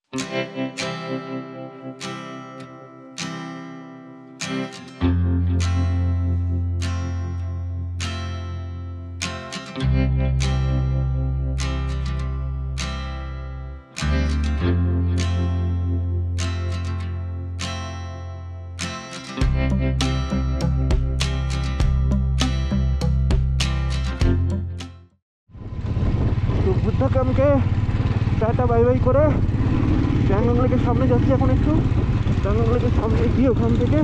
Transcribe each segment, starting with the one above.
বুদ্ধকামকে tata bye bye করে প্যাংগং লেকের সামনে যাচ্ছি। এখন একটু প্যাংগং লেকের সামনে গিয়ে ওখান থেকে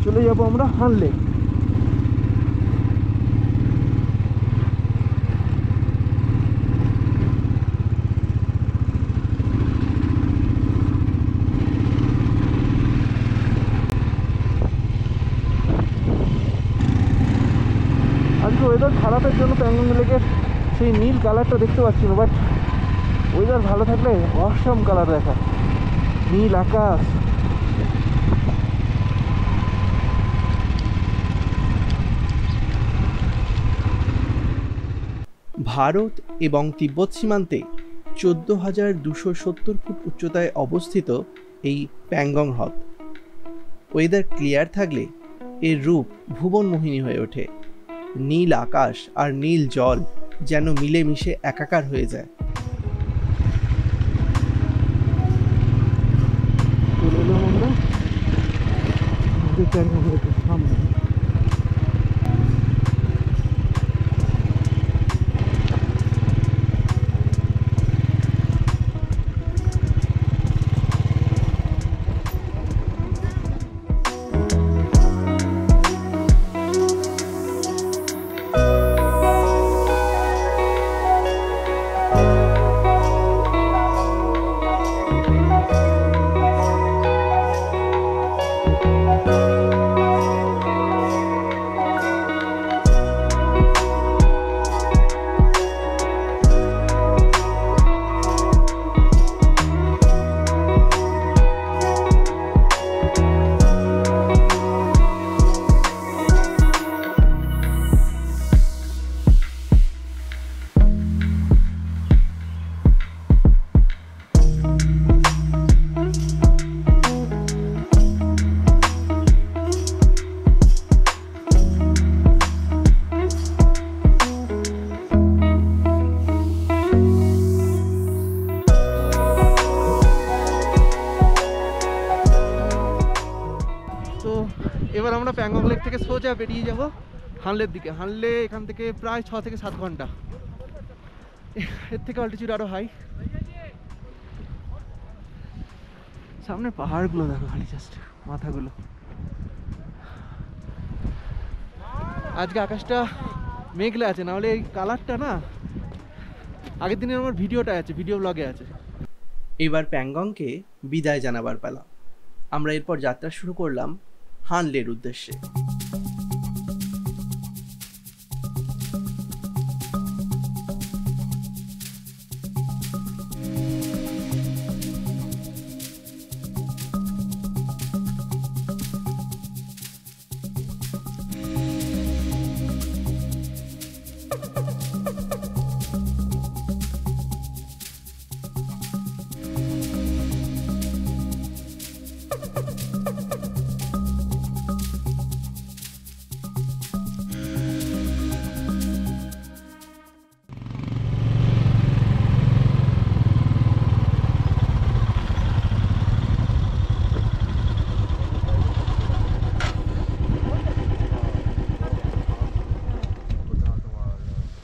চলে যাব আমরা হান লেক। আজকে ওয়েদার খারাপের জন্য প্যাংগং লেকের সেই নীল কালারটা দেখতে পাচ্ছি না, বাট ওয়েদার ভালো থাকলে অসম কালার দেখা, নীল আকাশ। ভারত এবং তিব্বত সীমান্তে 14,270 ফুট উচ্চতায় অবস্থিত এই প্যাংগং হ্রদ। ওয়েদার ক্লিয়ার থাকলে এর রূপ ভুবনমোহিনী হয়ে ওঠে। নীল আকাশ আর নীল জল যেন মিলেমিশে একাকার হয়ে যায়। এবার আমরা প্যাংগং লেক থেকে সোজা বেরিয়ে যাব হানলের দিকে। হানলে এখান থেকে প্রায় 6 থেকে 7 ঘন্টা। এর থেকে অল্টিটিউড আরো হাই। সামনে পাহাড়গুলো দেখো, খালি জাস্ট মাথাগুলো। আজকে আকাশটা মেঘলা আছে, না হলে এই কালারটা না আগের দিনের আমার ভিডিওটা আছে, ভিডিও ব্লগে আছে। এবার প্যাংগংকে বিদায় জানাবার পালা। আমরা এরপর যাত্রা শুরু করলাম হানলের উদ্দেশ্যে।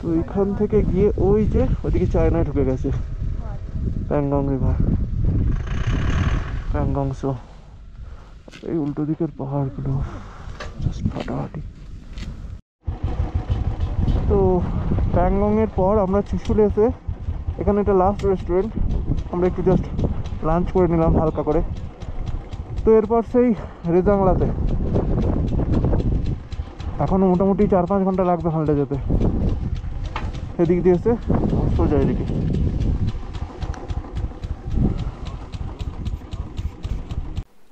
তো এখান থেকে গিয়ে ওই যে ওদিকে চায়নায় ঢুকে গেছে প্যাংগং রিভার, প্যাংগং সো। এই উল্টো দিকের পাহাড়গুলো জাস্ট ফাটাফাটি। তো প্যাংগং এর পর আমরা চুশুলে এসে এখানে একটা লাস্ট রেস্টুরেন্ট, আমরা একটু জাস্ট লাঞ্চ করে নিলাম হালকা করে। তো এরপর সেই রেজাংলাতে এখনো মোটামুটি 4-5 ঘন্টা লাগবে হানলে যেতে। এদিক দিয়ে এসে সোজা এদিকে।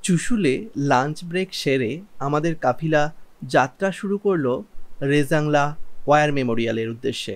চুশুলে লাঞ্চ ব্রেক সেরে আমাদের কাফিলা যাত্রা শুরু করলো রেজাংলা ওয়ার মেমোরিয়ালের উদ্দেশ্যে।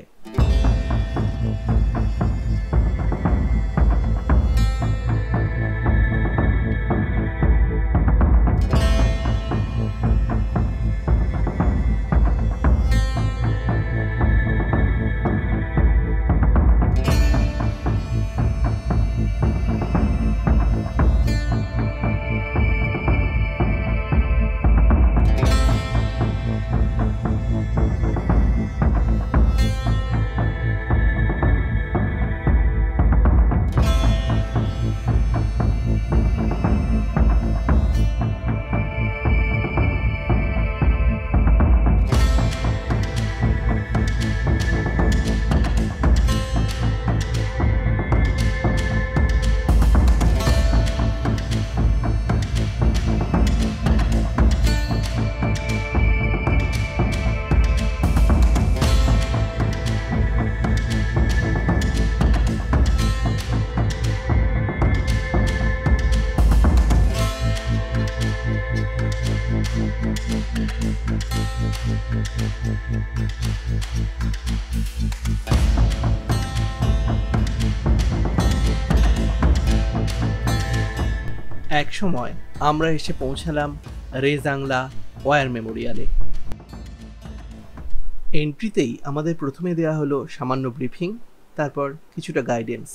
এক সময় আমরা এসে পৌঁছালাম রেজাংলা ওয়ার মেমোরিয়ালে। এন্ট্রিতেই আমাদের প্রথমে দেয়া হলো সামান্য ব্রিফিং, তারপর কিছুটা গাইডেন্স।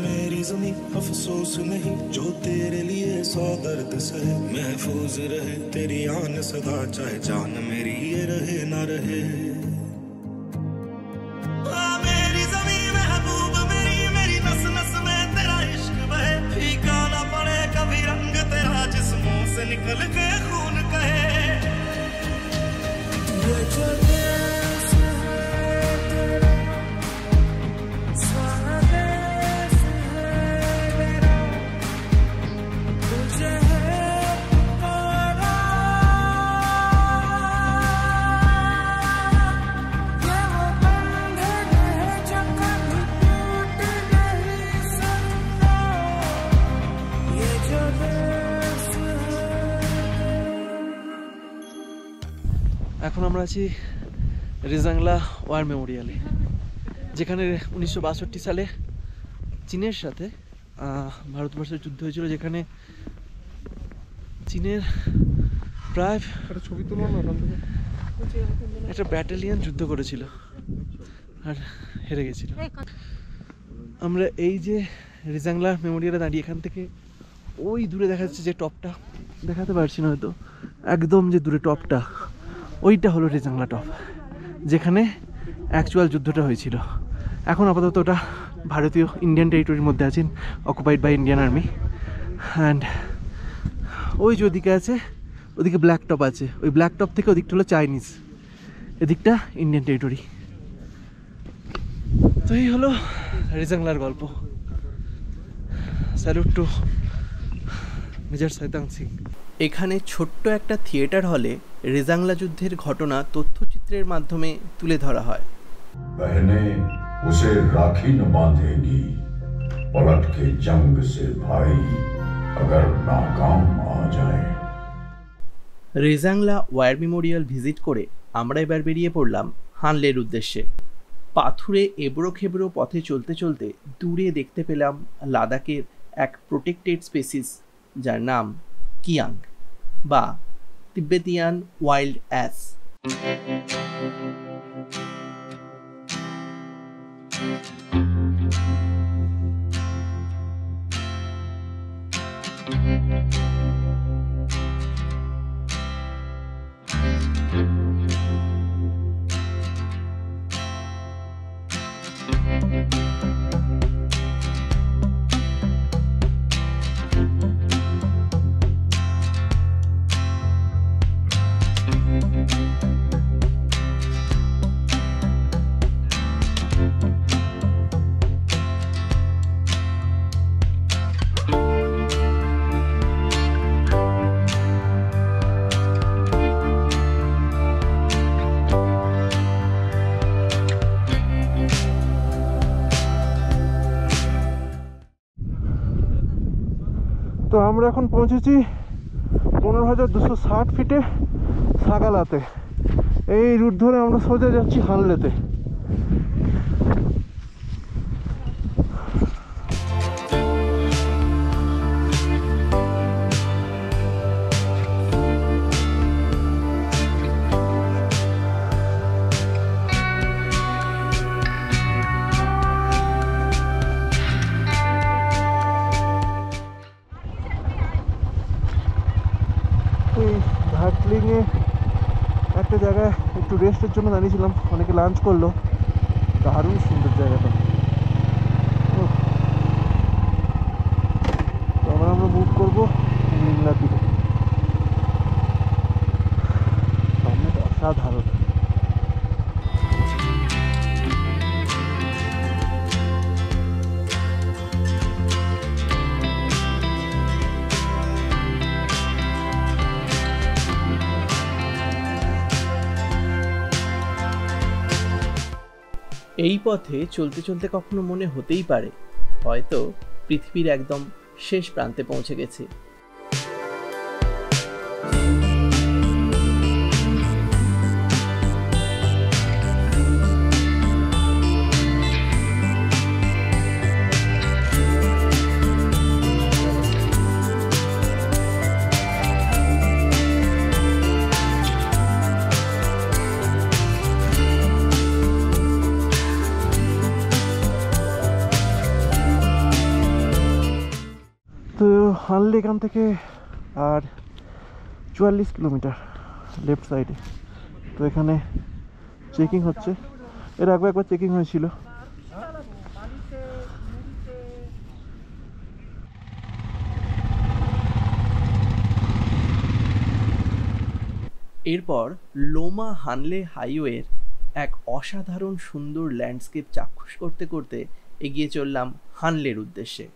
मेरी ज़मीं अफसोस नहीं जो तेरे लिए सौ दर्द सहे, महफूज रहे तेरी आन सदा, चाहे जान मेरी ये रहे ना रहे। मेरी ज़मीं महबूब मेरी, मेरी नस नस में तेरा इश्क बहे, फीका ना पड़े कभी रंग तेरा जिस्मों से निकल के खून कहे। এখন আমরা আছি রেজাংলা ওয়ার মেমোরিয়ালে, যেখানে 1962 সালে চীনের সাথে ভারতবর্ষের যুদ্ধ হয়েছিল, যেখানে চীনের প্রায় একটা ব্যাটালিয়ন যুদ্ধ করেছিল আর হেরে গেছিল। আমরা এই যে রেজাংলা মেমোরিয়ালে দাঁড়িয়ে, এখান থেকে ওই দূরে দেখা যাচ্ছে যে টপটা, দেখাতে পারছি না হয়তো, একদম যে দূরে টপটা, ওইটা হলো রেজাংলা টপ, যেখানে অ্যাকচুয়াল যুদ্ধটা হয়েছিল। এখন আপাতত ওটা ভারতীয় ইন্ডিয়ান টেরিটরির মধ্যে আছেন, occupied by Indian army. And ওই যে ওদিকে আছে, ওদিকে ব্ল্যাক টপ আছে, ওই ব্ল্যাক টপ থেকে ওদিকটা হলো চাইনিজ, এদিকটা ইন্ডিয়ান টেরিটরি। তো এই হলো রেজাংলার গল্প। Salute to Major Shaitan Singh. এখানে ছোট্ট একটা থিয়েটার হলে রেজাংলা যুদ্ধের ঘটনা তথ্যচিত্রের মাধ্যমে তুলে ধরা হয়। बहने उसे राखी न बांधेगी, पलट के जंग से भाई अगर नाकाम आ जाए। রেজাংলা ওয়ার মেমোরিয়াল ভিজিট করে আমরা এবার বেরিয়ে পড়লাম হানলের উদ্দেশ্যে। পাথুরে এবড়ো খেবড়ো পথে চলতে চলতে দূরে দেখতে পেলাম লাদাখের এক প্রোটেক্টেড স্পেসিস, যার নাম কিয়াং বা তিব্বেতিয়ান ওয়াইল্ড অ্যাস। তো আমরা এখন পৌঁছেছি 15,260 ফিটে সাগালাতে। এই রুট ধরে আমরা সোজা যাচ্ছি হানলেতে। দার্জিলিংয়ে একটা জায়গায় একটু রেস্টের জন্য দাঁড়িয়েছিলাম, অনেকে লাঞ্চ করলো, দারুণ সুন্দর জায়গাটা। করবো নিমলা তীরে। সামনে অসাধারণ। এই পথে চলতে চলতে কখনো মনে হতেই পারে হয়তো পৃথিবীর একদম শেষ প্রান্তে পৌঁছে গেছি। তো হানলে এখান থেকে আর 44 কিলোমিটার লেফট সাইডে। তো এখানে চেকিং হচ্ছে, এর আগে একবার চেকিং হয়েছিল। এরপর লোমা হানলে হাইওয়ের এক অসাধারণ সুন্দর ল্যান্ডস্কেপ চাক্ষুষ করতে করতে এগিয়ে চললাম হানলের উদ্দেশ্যে।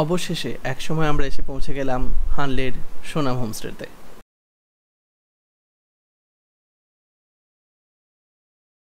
অবশেষে একসময় আমরা এসে পৌঁছে গেলাম হানলের সোনাম হোমস্টেতে।